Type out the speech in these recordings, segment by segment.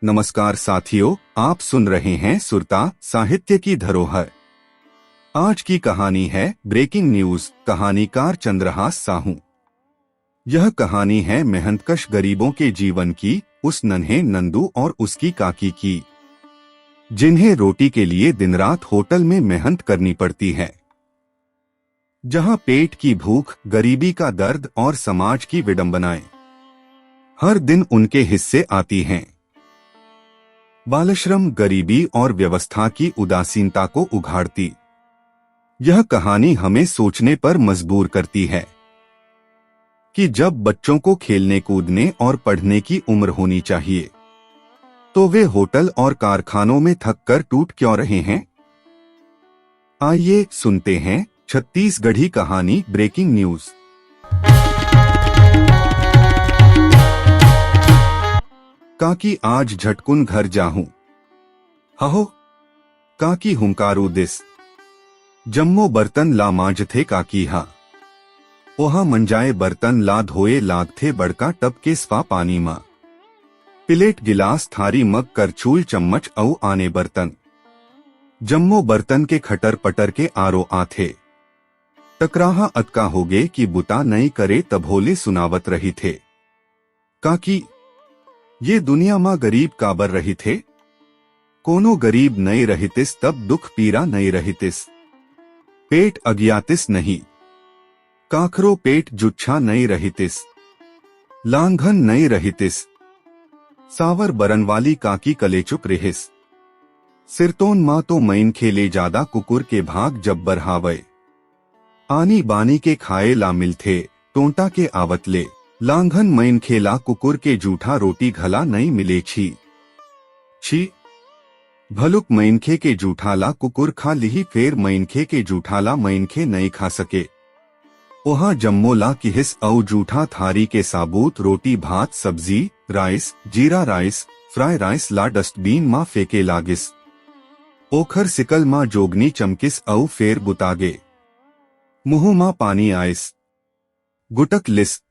नमस्कार साथियों, आप सुन रहे हैं सुरता साहित्य की धरोहर। आज की कहानी है ब्रेकिंग न्यूज। कहानीकार चंद्रहास साहू। यह कहानी है मेहनतकश गरीबों के जीवन की, उस नन्हे नंदू और उसकी काकी की, जिन्हें रोटी के लिए दिन रात होटल में मेहनत करनी पड़ती है, जहां पेट की भूख, गरीबी का दर्द और समाज की विडंबनाएं हर दिन उनके हिस्से आती हैं। बालश्रम, गरीबी और व्यवस्था की उदासीनता को उघाड़ती यह कहानी हमें सोचने पर मजबूर करती है कि जब बच्चों को खेलने कूदने और पढ़ने की उम्र होनी चाहिए, तो वे होटल और कारखानों में थक कर टूट क्यों रहे हैं। आइए सुनते हैं छत्तीसगढ़ी कहानी ब्रेकिंग न्यूज। काकी आज झटकुन घर जाहूं। हहो काकी हुंकारू दिस। जम्मो बर्तन ला मांज थे काकी हा। ओहा मंजाए बर्तन ला धोए लाग थे बड़का टब के स्वा पानी मा। प्लेट गिलास थारी मग करछूल चम्मच औ आने बर्तन। जम्मो बर्तन के खटर पटर के आरो आथे। टकराहा अतका होगे कि बुता नहीं करे तभोले सुनावत रही थे। काकी ये दुनिया मां गरीब काबर रही थे। कोनो गरीब नहीं रहितिस तब दुख पीरा नहीं रहितिस। पेट अज्ञातिस नहीं, काखरो पेट जुच्छा नहीं रहितिस। लांघन नहीं रहितिस। सावर बरनवाली काकी कले चुप रहिस। सिरतोन मां तो मैन खेले ज्यादा कुकुर के भाग जब बरहावे। आनी बानी के खाए ला मिलथे, टोंटा के आवतले। लांघन मैन खेला कुकुर के जूठा रोटी घला नहीं मिले छी। छी भलुक मैनखे के जूठाला कुकुर खा लिही, फेर मैनखे के जूठाला मैनखे नहीं खा सके। ओहा जम्मोला किहिस औ जूठा थारी के साबूत रोटी भात सब्जी राइस जीरा राइस फ्राई राइस ला डस्टबीन मां फेंके लागिस। ओखर सिकल मां जोगनी चमकिस औ फेर बुतागे। मुंह मां पानी आइस। गुटक लिस।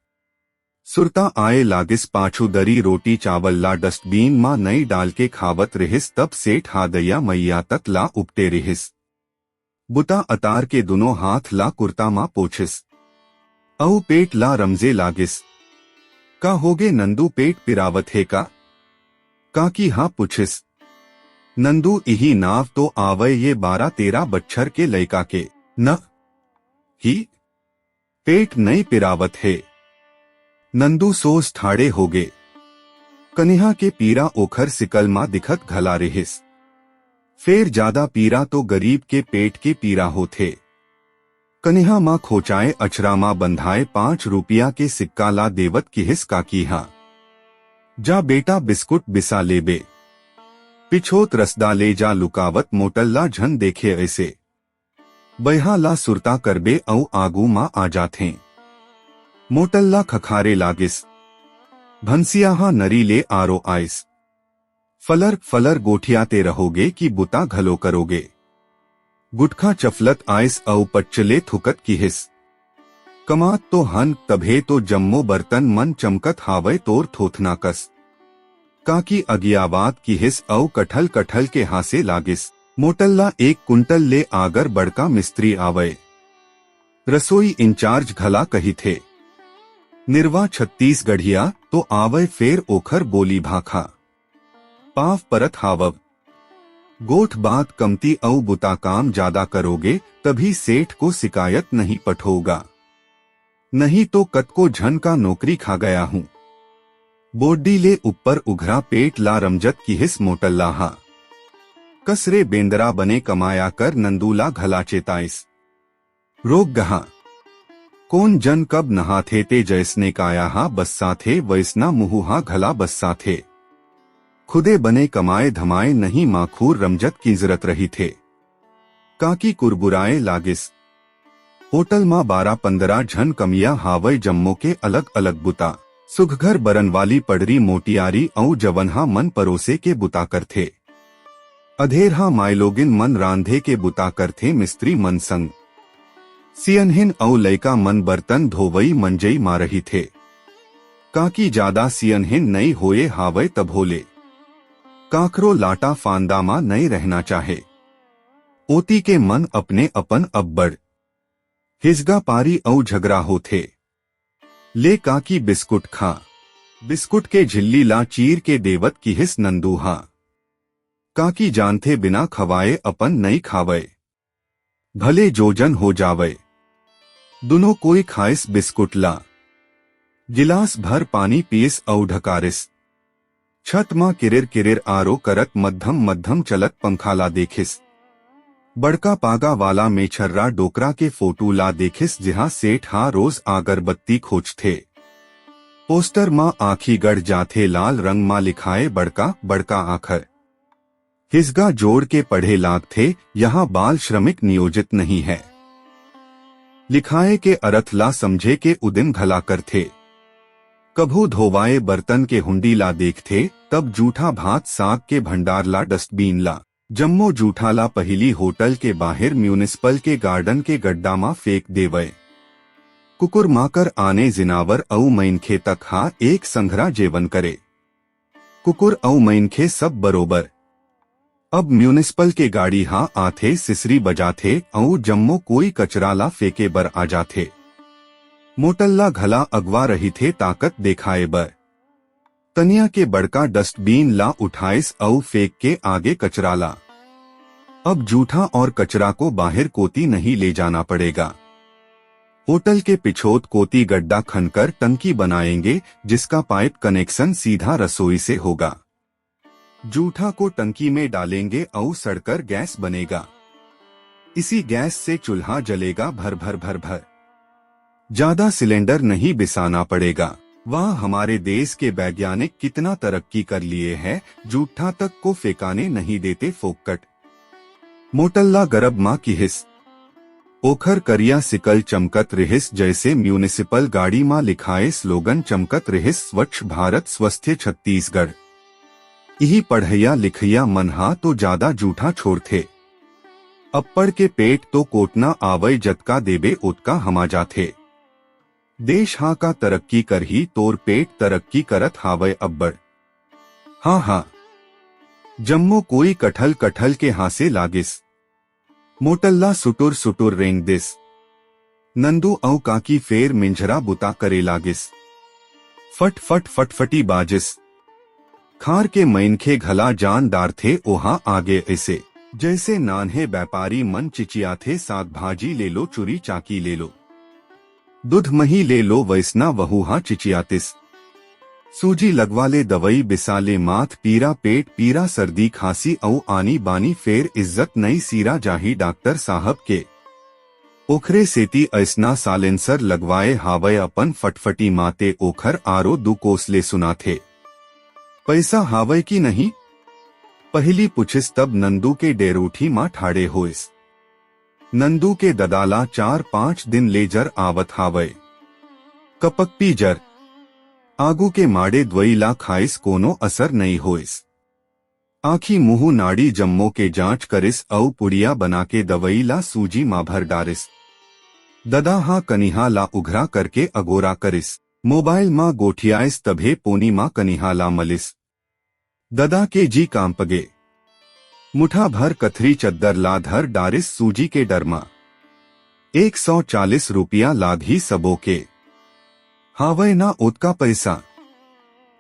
सुरता आए लागिस पाछू दरी रोटी चावल ला डस्टबीन मां नई डाल के खावत रहिस, तब सेठ हादैया मैया तक ला उपटे रहिस। बुता अतार के दोनों हाथ ला कुर्ता मां पोछिस। औ पेट ला रमजे लागिस। का होगे नंदू, पेट पिरावत है का। काकी हाँ पुछिस। नंदू इही नाव तो आवे ये 12-13 बच्छर के लयका के न ही पेट नहीं पिरावत है। नंदू सोस ठाड़े होगे। कन्हा के पीरा ओखर सिकल मां दिखत घला रहिस। फेर ज्यादा पीरा तो गरीब के पेट के पीरा होथे। कन्हा मां खोचाए अचरा मां बंधाए 5 रुपया के सिक्का ला देवत किहिस काकी हा। जा बेटा बिस्कुट बिसा लेबे। पिछोत रसदा ले जा लुकावत मोटल ला झन देखे ऐसे। बयहा ला सुरता करबे औ आगू मां आ जाथे। मोटल्ला खखारे लागिस। भंसियाहा नरी ले आरो आइस। फलर फलर गोठियाते रहोगे कि बुता घलो करोगे। गुटखा चफलत आइस औ पच्चले थुकत किहिस। कमात तो हन तभे तो जम्मो बर्तन मन चमकत हावे तोर थोथना कस। काकी अगियावात किहिस औ कठल कठल के हासे लागिस। मोटल्ला 1 कुंटल ले आगर बड़का मिस्त्री आवे। रसोई इंचार्ज घला कही थे। निर्वा छत्तीसगढ़िया तो आवे फेर ओखर बोली भाखा। पाव परत हावव। गोठ बात कमती औ बुता काम ज्यादा करोगे तभी सेठ को शिकायत नहीं पठोगा। नहीं तो कतको झन का नौकरी खा गया हूँ। बोड्डी ले ऊपर उघरा पेट ला रमजत किहिस मोटल्लाहा। कसरे बेंदरा बने कमाया कर नंदूला घला चेताइस। रोक गहा। कौन जन कब नहा थे ते जैसने काया हा बस्सा थे वैसना मुहुहा घला बस्सा थे। खुदे बने कमाए धमाए नहीं माखूर रमजत की जरत रही थे। काकी कुरबुराए लागिस। होटल मां 12-15 झन कमिया हावय जम्मो के अलग अलग बुता। सुघघर बरनवाली पड़री मोटियारी औ जवनहा मन परोसे के बुता कर थे। अधेरहा मायलोगिन मन रांधे के बुता कर थे मिस्त्री मन संग। सियनहिन औ लयका मन बर्तन धोवई मंजई मा रही थे। काकी ज्यादा सियनहिन नहीं होए हावे तभोले। काकरो लाटा फांदामा नहीं रहना चाहे। ओती के मन अपने अपन अब्बड़। हिजगा पारी औ झगड़ा हो थे। ले काकी बिस्कुट खा। बिस्कुट के झिल्ली ला चीर के देवत की हिस नंदूहा। काकी जानते बिना खवाए अपन नहीं खावे। भले जोजन हो जावे। दोनों कोई खाइस बिस्कुट ला। गिलास भर पानी पीस औ ढकारिस। छत मां किरिर किरिर आरो करत मध्यम मध्यम चलत पंखाला देखिस। बड़का पागा वाला मेछर्रा डोकरा के फोटू ला देखिस जहां सेठ हा रोज अगरबत्ती खोजथे। पोस्टर मां आखी गढ़ जाथे लाल रंग मां लिखाए बड़का बड़का आखर। हिजगा जोड़ के पढ़े लाग थे यहाँ बाल श्रमिक नियोजित नहीं है। लिखाए के अर्थ ला समझे के उदिन घला कर थे। कभू धोवाए बर्तन के हुंडी ला देखथे तब जूठा भात साग के भंडार ला डस्टबिन ला। जम्मो जूठा ला पहली होटल के बाहर म्यूनिसिपल के गार्डन के गड्ढा मा फेंक देवे। कुकुर माकर आने जिनावर औ मैनखे तक हा एक संघरा जेवन करे। कुकुर औ मैनखे सब बरोबर। अब म्यूनिसिपल के गाड़ी हा आथे सिसरी बजाथे औ जम्मो कोई कचरा ला फेंके बर आ जाथे। मोटल्ला घला अगवा रही थे ताकत देखाए बर। तनिया के बड़का डस्टबिन ला उठाइस औ फेंक के आगे कचरा ला। अब जूठा और कचरा को बाहर कोती नहीं ले जाना पड़ेगा। होटल के पिछोत कोती गड्ढा खनकर टंकी बनाएंगे जिसका पाइप कनेक्शन सीधा रसोई से होगा। जूठा को टंकी में डालेंगे और सड़कर गैस बनेगा। इसी गैस से चूल्हा जलेगा भर भर भर भर। ज्यादा सिलेंडर नहीं बिसाना पड़ेगा। वाह, हमारे देश के वैज्ञानिक कितना तरक्की कर लिए हैं, जूठा तक को फेंकाने नहीं देते फोकट। मोटल्ला गरब माँ की हिस। ओखर करिया सिकल चमकत रिहिस जैसे म्यूनिसिपल गाड़ी माँ लिखाए स्लोगन चमकत रिहिस स्वच्छ भारत स्वस्थ छत्तीसगढ़। यही पढ़ैया लिखैया मनहा तो ज्यादा जूठा छोड़ थे। अप्पड़ के पेट तो कोटना आवै जतका देबे उतका हमा जाथे। देश हा का तरक्की कर ही तोर पेट तरक्की करत हावय अब्बड़। हाँ हाँ, जम्मो कोई कठल कठल के हासे लागिस। मोटल्ला सुटुर सुटुर रेंग दिस। नंदू औ काकी फेर मिंझरा बुता करे लागिस। फट फट फटफटी बाजिस। खार के मैनखे घला जानदार थे ओहा आगे ऐसे जैसे नान्हे व्यापारी मन चिचिया थे। साग भाजी ले लो, चुरी चाकी ले लो, दूध मही ले लो, वैसना वहुहा चिचियातिस। सूजी लगवाले, दवाई बिसाले, माथ पीरा पेट पीरा, सर्दी खांसी औ आनी बानी फेर इज्जत नई सीरा जाही डॉक्टर साहब के। ओखरे सेती ऐसना सालेंसर लगवाए हावय अपन फटफटी माते ओखर आरो दू कोसले सुना थे। पैसा हावय की नहीं पहली पुछिस तब नंदू के डेरूठी माँ ठाड़े होइस। नंदू के ददाला 4-5 दिन लेजर आवत हावय। कपक पी जर आगू के माड़े द्वईला खाइस कोनो असर नहीं होइस। आखी मुंह नाड़ी जम्मो के जांच करिस औ पुड़िया बना के दवईला सूजी मा भर डारिस। ददा हा कनिहा ला उघरा करके अगोरा करिस। मोबाइल माँ गोठियाइस तभे पोनी माँ कनिहा ला मलिस। ददा के जी कांपगे। मुठा भर कथरी चद्दर ला धर डारिस सूजी के डरमा। 140 रुपया लाधी सबो के। हावय ना ओतका पैसा।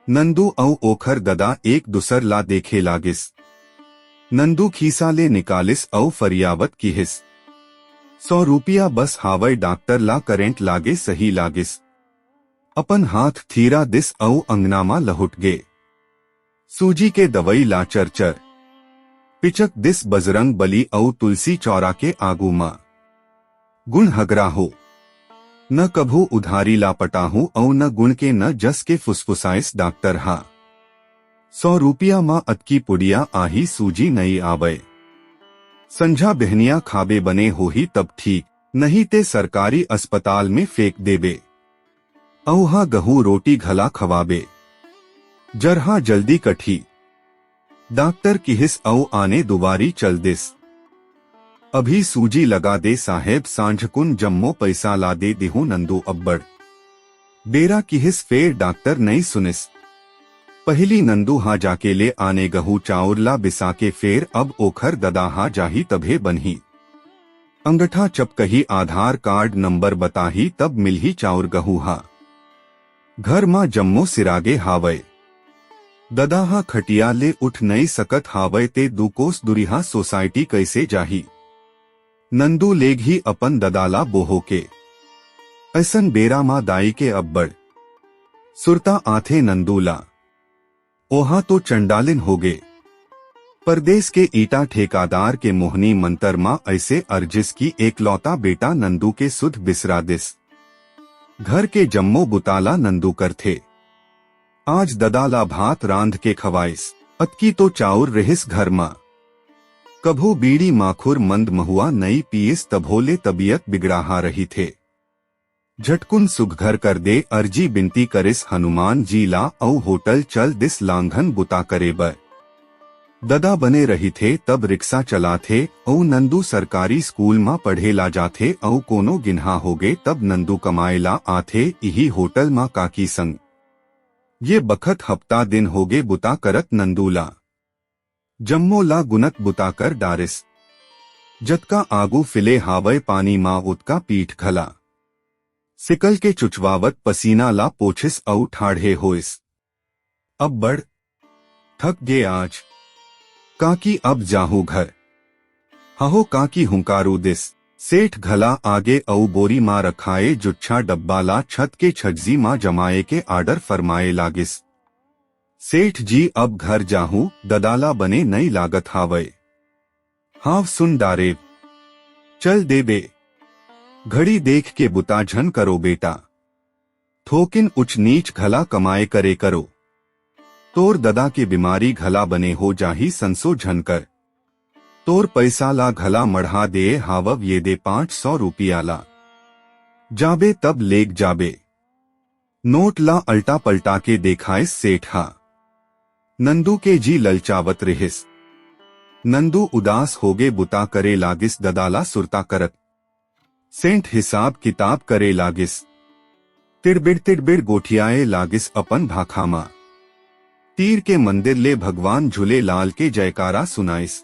नंदू औ ओखर ददा एक दुसर ला देखे लागिस। नंदू खीसा ले निकालिस औ फरियावत की हिस। 100 रुपया बस हावय डॉक्टर ला करेंट लागे सही लागिस। अपन हाथ थीरा दिस औ अंगनामा लहुट गे। सूजी के दवई ला चरचर पिचक दिस बजरंग बली औ तुलसी चौरा के आगू मां। गुण हगरा हो न कभू उधारी ला पटाहू औ न गुण के न जस के फुसफुसाइस डॉक्टर हा। 100 रुपया मां अतकी पुड़िया आही सूजी नहीं आवे। संझा बहनिया खाबे बने हो ही तब ठीक, नहीं ते सरकारी अस्पताल में फेंक देबे। औहा गहू रोटी घला खवाबे। जरहा जल्दी कठी। डॉक्टर की हिस औ आने दुबारी चल दिस। अभी सूजी लगा दे साहेब, सांझकुन जम्मो पैसा ला दे दिहू नंदू अब्बड़। बेरा की हिस फेर डॉक्टर नहीं सुनिस। पहली नंदू हा जाके ले आने गहू चाउर ला बिसा के फेर अब ओखर ददा हा जाही तभे बनही। अंगठा चपकही आधार कार्ड नंबर बताही तब मिलही चाउर गहू हा। घर मां जम्मो सिरागे हावय ददा हा खटिया ले उठ नहीं सकत हावय ते दुकोस दुरिहा सोसाइटी कैसे जाही। नंदू लेग ही अपन ददाला बोहो के ऐसन बेरा मां दाई के अब्बड़ सुरता आथे नंदूला ओहा तो चंडालिन होगे। परदेश के ईटा ठेकादार के मोहनी मंतर मां ऐसे अर्जिस की एकलौता बेटा नंदू के सुध बिसरा दिस। घर के जम्मो बुताला नंदू कर थे। आज ददाला भात रांध के खवाइस अतकी तो चाउर रहिस घर मां। कभू बीड़ी माखुर मंद महुआ नई पीस तभोले तबीयत बिगड़ाहा रही थे। झटकुन सुघर कर दे अर्जी बिनती करिस हनुमान जी ला औ होटल चल दिस लांघन बुता करे बर। ददा बने रही थे तब रिक्शा चला थे औ नंदू सरकारी स्कूल मां पढ़े ला जाथे औ कोनो गिन्हा होगे तब नंदू कमाए ला आथे इही होटल मां काकी संग। ये बखत हफ्ता दिन होगे बुता करत नंदूला जम्मो ला गुनत बुता कर डारिस। जतका आगू फिले हावय पानी मां उतका पीठ घला। सिकल के चुचवावत पसीना ला पोछिस औ ठाढ़े होइस। अब बढ़ थक गे आज काकी अब जाहू घर। हहो काकी हुंकारू दिस। सेठ घला आगे औ बोरी मां रखाए जुच्छा डब्बा ला छत के छज्जी मां जमाए के आर्डर फरमाए लागिस। सेठ जी अब घर जाहू ददाला बने नई लागत हावय। हाव सुन डारे चल दे बे। घड़ी देख के बुता झन करो बेटा। थोकिन उच नीच घला कमाए करे करो। तोर ददा के बीमारी घला बने हो जाही संसो झनकर। तोर पैसा ला घला मढ़ा दे हावव ये दे 500 रुपया ला। जाबे तब लेग जाबे। नोट ला अल्टा पलटा के देखाइस सेठा। नंदू के जी ललचावत रहिस। नंदू उदास होगे बुता करे लागिस ददाला सुरता करत। सेंठ हिसाब किताब करे लागिस। तिड़बिड़ गोठियाए लागिस अपन भाखामा। तीर के मंदिर ले भगवान झूले लाल के जयकारा सुनाइस।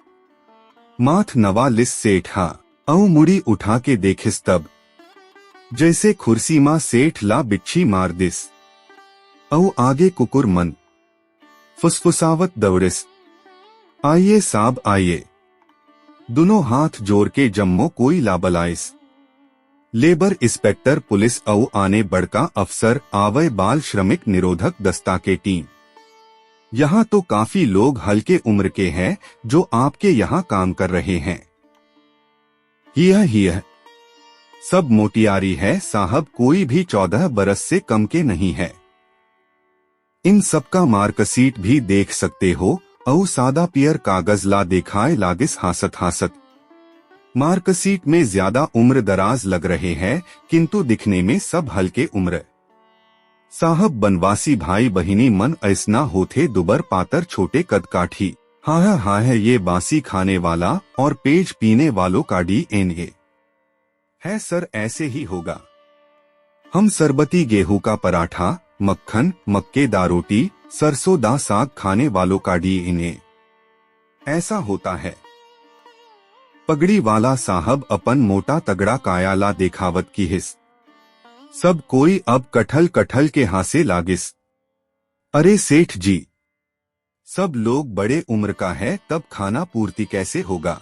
माथ नवा लिस सेठा औ मुड़ी उठा के देखिस तब जैसे खुर्सी मां सेठ ला बिच्छी मार दिस। औ आगे कुकुर मन फुसफुसावत दौड़िस। आइए साब आइए। दोनों हाथ जोड़ के जम्मो कोई ला बलाइस। लेबर इंस्पेक्टर पुलिस औ आने बड़का अफसर आवय बाल श्रमिक निरोधक दस्ता के टीम। यहाँ तो काफी लोग हल्के उम्र के हैं जो आपके यहाँ काम कर रहे हैं। यह सब मोटियारी है साहब, कोई भी 14 बरस से कम के नहीं है। इन सबका मार्कशीट भी देख सकते हो औ सादा पियर कागज ला देखाए लागिस हासत हासत। मार्कशीट में ज्यादा उम्र दराज लग रहे हैं किंतु दिखने में सब हल्के उम्र। साहब बनवासी भाई बहिनी मन ऐसना होते दुबर पातर छोटे कद काठी। हाँ है ये बासी खाने वाला और पेज पीने वालों का DNA है सर, ऐसे ही होगा। हम सरबती गेहूं का पराठा मक्खन मक्के दा रोटी सरसों दा साग खाने वालों का DNA ऐसा होता है। पगड़ी वाला साहब अपन मोटा तगड़ा कायाला देखावत की हिस। सब कोई अब कठल कठल के हासे लागिस। अरे सेठ जी, सब लोग बड़े उम्र का है तब खाना पूर्ति कैसे होगा।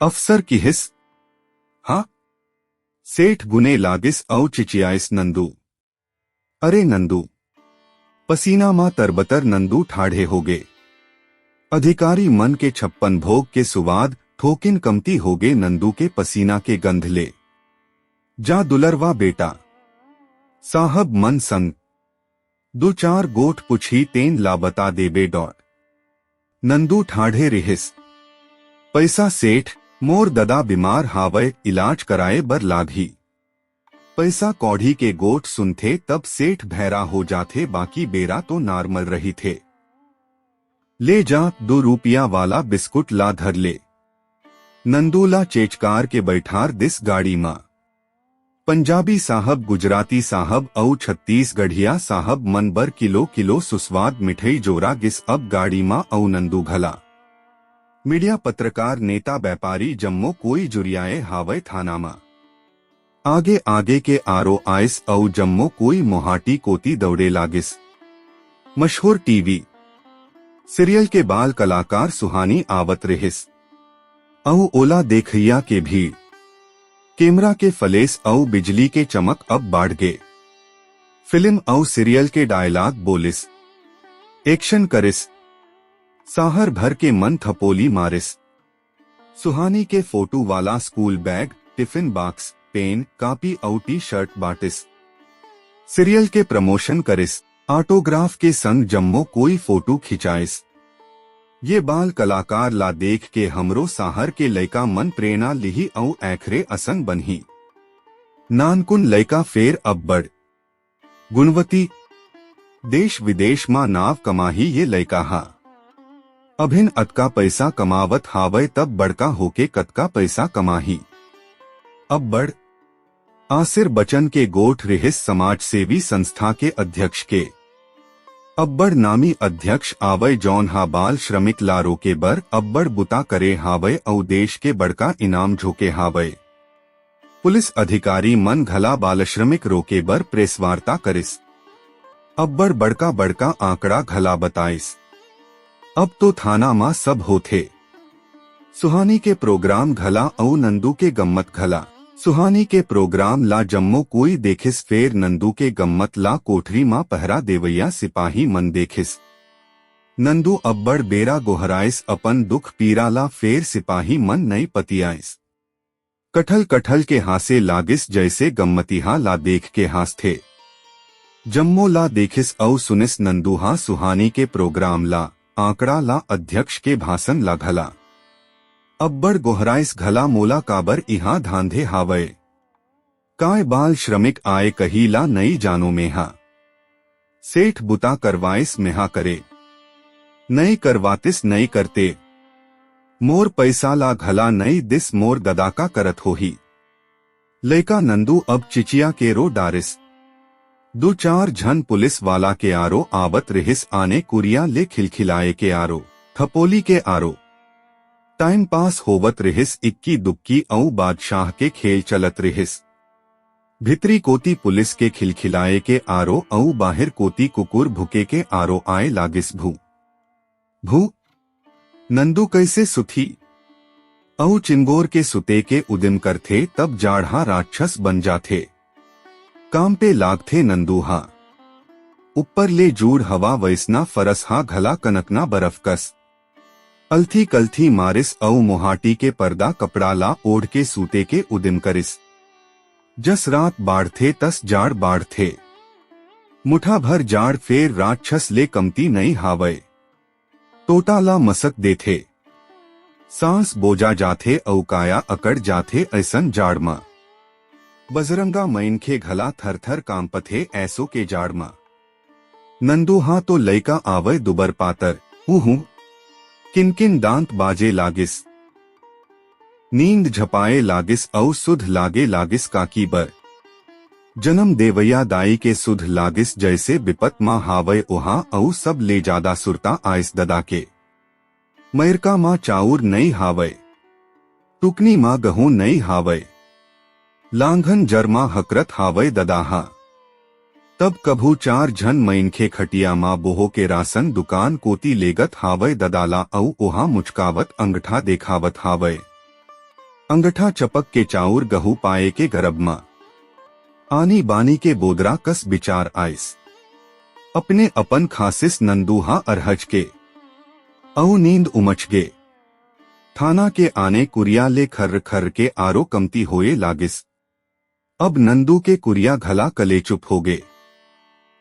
अफसर की हिस। हाँ सेठ गुने लागिस औ चिचियाइस नंदू। अरे नंदू। पसीना मां तरबतर नंदू ठाढ़े होगे। अधिकारी मन के 56 भोग के सुवाद थोकिन कमती होगे नंदू के पसीना के गंध ले। जा दुलरवा बेटा। साहब मन संग 2-4 गोठ पुछी तेन ला बता देबे डॉट। नंदू ठाढ़े रिहिस। पैसा सेठ, मोर ददा बीमार हावय इलाज कराए बर लागी। पैसा कौड़ी के गोठ सुनथे तब सेठ भैरा हो जाथे, बाकी बेरा तो नॉर्मल रही थे। ले जा 2 रुपया वाला बिस्कुट ला धर ले। नंदूला चेचकार के बैठार दिस गाड़ी मां। पंजाबी साहब, गुजराती साहब औ छत्तीसगढ़िया साहब मन बर किलो किलो सुस्वाद मिठई जोरा गिस अब गाड़ी मां औ नंदू घला। मीडिया, पत्रकार, नेता, व्यापारी जम्मो कोई जुरियाए हावय थाना मा। आगे आगे के आरो आइस औ जम्मो कोई मोहाटी कोती दौड़े लागिस। मशहूर टीवी सीरियल के बाल कलाकार सुहानी आवत रहिस औ ओला देखिया के भीड़। कैमरा के फलेस औ बिजली के चमक अब बाढ़ गे। फिल्म औ सीरियल के डायलॉग बोलिस, एक्शन करिस, साहर भर के मन थपोली मारिस। सुहानी के फोटो वाला school bag, tiffin box, pen, copy औ टी शर्ट बाटिस। सीरियल के प्रमोशन करिस, ऑटोग्राफ के संग जम्मो कोई फोटो खिंचाइस। ये बाल कलाकार ला देख के हमरो साहर के लयका मन प्रेरणा लिही औ ऐखरे असन बनही। नानकुन लयका फेर अब बढ़ गुणवती, देश विदेश मां नाव कमाही ये लयका हा। अभिन अतका पैसा कमावत हावय तब बड़का होके कतका पैसा कमाही। अब बढ़ आसिर बचन के गोठ रिहिस समाज सेवी संस्था के अध्यक्ष के। अब्बड़ नामी अध्यक्ष आवय जौन हा बाल श्रमिक ला रोके बर अब्बड़ बुता करे हावय औ देश के बड़का इनाम झोके हावय। पुलिस अधिकारी मन घला बाल श्रमिक रोके बर प्रेस वार्ता करिस। अब्बड़ बड़का बड़का आंकड़ा घला बताइस। अब तो थाना मा सब होथे। सुहानी के प्रोग्राम घला औ नंदू के गम्मत घला। सुहानी के प्रोग्राम ला जम्मो कोई देखिस फेर नंदू के गम्मत ला कोठरी मां पहरा देवैया सिपाही मन देखिस। नंदू अब्बड़ बेरा गोहराइस अपन दुख पीरा ला फेर सिपाही मन नई पतियाइस। कठल कठल के हासे लागिस जैसे गम्मतिहा ला देख के हास थे। जम्मो ला देखिस औ सुनिस नंदूहा सुहानी के प्रोग्राम ला आंकड़ा ला अध्यक्ष के भाषण ला घला। अब्बड़ गोहराइस घला मोला काबर इहा धांधे हावय। काय बाल श्रमिक आए कही ला नई जानो मेहा। सेठ बुता करवाइस मेहा करे, नई करवातिस नई करते। मोर पैसा ला घला नई दिस मोर गदाका करत होही। लयका नंदू अब चिचिया के रो डारिस। दो चार झन पुलिस वाला के आरो आवत रहिस आने कुरिया ले खिलखिलाए के आरो, थपोली के आरो। टाइम पास होवत रहिस, इक्की दुक्की औ बादशाह के खेल चलत रहिस। भितरी कोती पुलिस के खिलखिलाए के आरो औ बाहिर कोती कुकुर भुके के आरो आए लागिस। भू भू नंदू कैसे सुथी औ चिंगोर के सुते के उदिम करथे तब जाढ़ा राक्षस बन जाथे। काम पे लागथे नंदूहा। ऊपर ले जूड़ हवा वैसना फरस हा घला कनकना बर्फ कस। अलथी कलथी मारिस औ मोहाटी के पर्दा कपड़ा ला ओढ़ के सूते के उदिम करिस। जस रात बाढ़थे तस जाड़ बाढ़थे। मुठा भर जाड़ फेर राक्षस ले कमती नहीं हावय। टोटा ला मसक देथे। सांस बोजा जाथे औ काया अकड़ जाथे ऐसन जाड़ मा। बजरंगा मैनखे घला थर थर कांपथे ऐसो के जाड़ मा। नंदूहा तो लयका आवय दुबर पातर। हूँ किनकिन दांत बाजे लागिस। नींद झपाए लागिस औ सुध लागे लागिस काकी बर। जन्म देवैया दाई के सुध लागिस जैसे विपत मां हावय ओहा औ सब ले जादा सुरता आइस ददा के। मैरका मां चाउर नई हावय। टुकनी मां गहूं नई हावय। लांघन जरमा हकरत हावय ददाहा। तब कभू चार झन मैनखे खटिया मां बोहो के रासन दुकान कोती लेगत हावय ददाला औ ओहा मुचकावत अंगठा देखावत हावय। अंगठा चपक के चाउर गहू पाए के गरब मां। आनी बानी के बोदरा कस बिचार आइस। अपने अपन खासिस नंदूहा अरहज के औ नींद उमच गे। थाना के आने कुरिया ले खर्र खर्र के आरो कमती होए लागिस। अब नंदू के कुरिया घला कले चुप हो गे।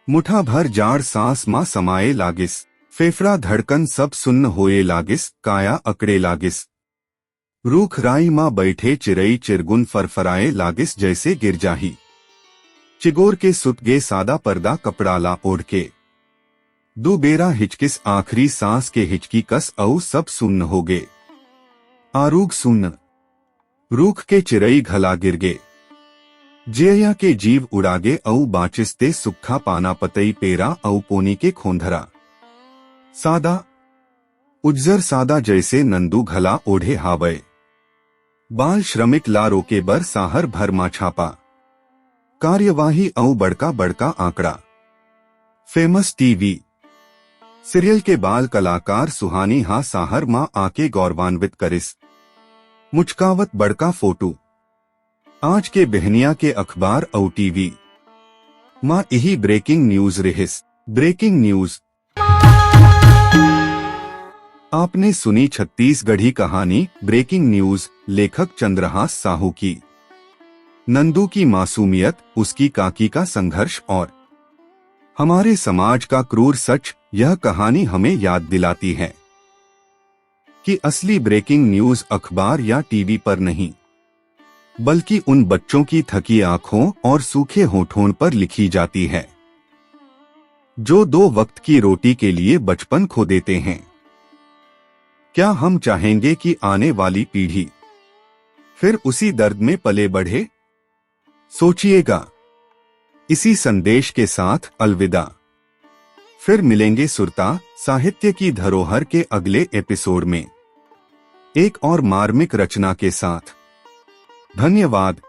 मुठा भर जाड़ सांस मां समाये लागिस। फेफड़ा धड़कन सब सुन्न होए लागिस, काया अकड़े लागिस। रूख राई मां बैठे चिरई चिरगुन फरफराए लागिस जैसे गिर जाही। चिगोर के सुत गे सादा पर्दा कपड़ा ला ओढ़ के। दो बेरा हिचकिस आखिरी सांस के हिचकी कस औ सब सुन्न हो गे। आरूग सुन्न। रूख के चिरई घला गिर गे। जिया के जीव उड़ागे औ बाचिस्ते सुखा पाना पतई पेरा औ पोनी के खोंधरा। सादा उज्जर सादा जैसे नंदू घला ओढ़े हावय। बाल श्रमिक ला रोके बर साहर भर मा छापा। कार्यवाही औ बड़का बड़का आंकड़ा। फेमस टीवी सीरियल के बाल कलाकार सुहानी हा साहर मां आके गौरवान्वित करिस। मुचकावत बड़का फोटो। आज के बहनिया के अखबार औ टीवी मां यही ब्रेकिंग न्यूज रहिस। Breaking news. आपने सुनी छत्तीसगढ़ी कहानी ब्रेकिंग न्यूज, लेखक चंद्रहास साहू की। नंदू की मासूमियत, उसकी काकी का संघर्ष और हमारे समाज का क्रूर सच, यह कहानी हमें याद दिलाती है कि असली ब्रेकिंग न्यूज अखबार या टीवी पर नहीं, बल्कि उन बच्चों की थकी आंखों और सूखे होठों पर लिखी जाती है जो 2 वक्त की रोटी के लिए बचपन खो देते हैं। क्या हम चाहेंगे कि आने वाली पीढ़ी फिर उसी दर्द में पले बढ़े? सोचिएगा। इसी संदेश के साथ अलविदा। फिर मिलेंगे सुरता साहित्य की धरोहर के अगले एपिसोड में एक और मार्मिक रचना के साथ। धन्यवाद।